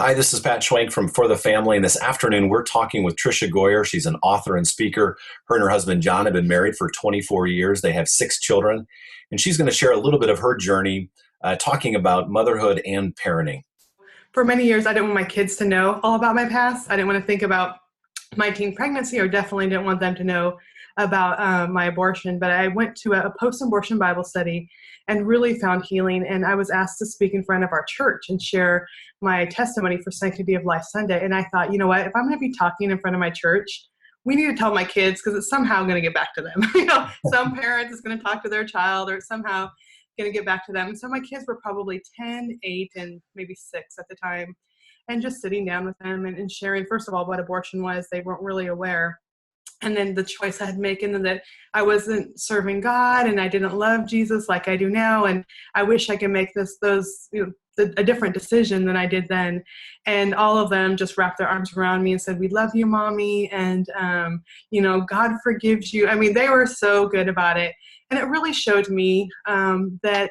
Hi, this is Pat Schwank from For the Family, and this afternoon we're talking with Tricia Goyer. She's an author and speaker. Her and her husband John have been married for 24 years. They have 6 children, and she's going to share a little bit of her journey talking about motherhood and parenting. For many years, I didn't want my kids to know all about my past. I didn't want to think about my teen pregnancy, or definitely didn't want them to know about my abortion. But I went to a post-abortion Bible study and really found healing. And I was asked to speak in front of our church and share my testimony for Sanctity of Life Sunday. And I thought, you know what, if I'm going to be talking in front of my church, we need to tell my kids, because it's somehow going to get back to them. Some parent is going to talk to their child, or it's somehow going to get back to them. And so my kids were probably 10, 8, and maybe 6 at the time. And just sitting down with them and sharing, first of all, what abortion was. They weren't really aware. And then the choice I had making, and that I wasn't serving God, and I didn't love Jesus like I do now. And I wish I could make a different decision than I did then. And all of them just wrapped their arms around me and said, "We love you, Mommy. And, God forgives you." I mean, they were so good about it. And it really showed me that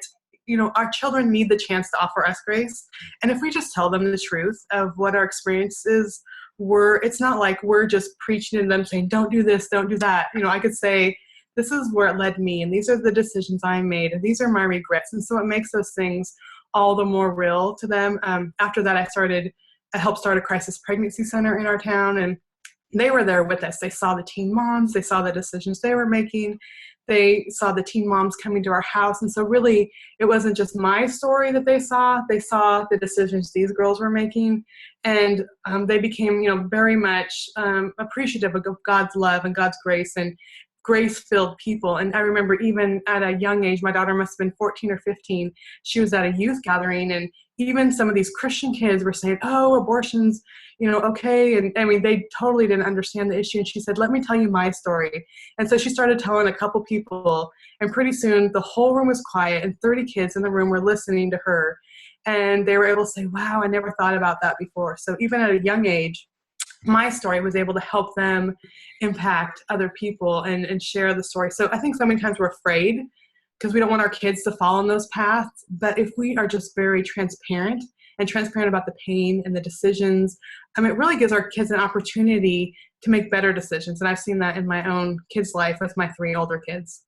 our children need the chance to offer us grace. And if we just tell them the truth of what our experiences were, it's not like we're just preaching to them saying, "Don't do this, don't do that." I could say, "This is where it led me, and these are the decisions I made, and these are my regrets." And so it makes those things all the more real to them. After that, I helped start a crisis pregnancy center in our town, and they were there with us. They saw the teen moms, they saw the decisions they were making, they saw the teen moms coming to our house. And so really, it wasn't just my story that they saw the decisions these girls were making. And they became, very much appreciative of God's love and God's grace and grace-filled people. And I remember even at a young age, my daughter must have been 14 or 15, she was at a youth gathering, and even some of these Christian kids were saying, "Oh, abortion's, okay." And I mean, they totally didn't understand the issue. And she said, "Let me tell you my story." And so she started telling a couple people, and pretty soon the whole room was quiet, and 30 kids in the room were listening to her. And they were able to say, "Wow, I never thought about that before." So even at a young age, my story was able to help them impact other people and share the story. So I think so many times we're afraid because we don't want our kids to fall on those paths. But if we are just very transparent about the pain and the decisions, it really gives our kids an opportunity to make better decisions. And I've seen that in my own kids' life with my 3 older kids.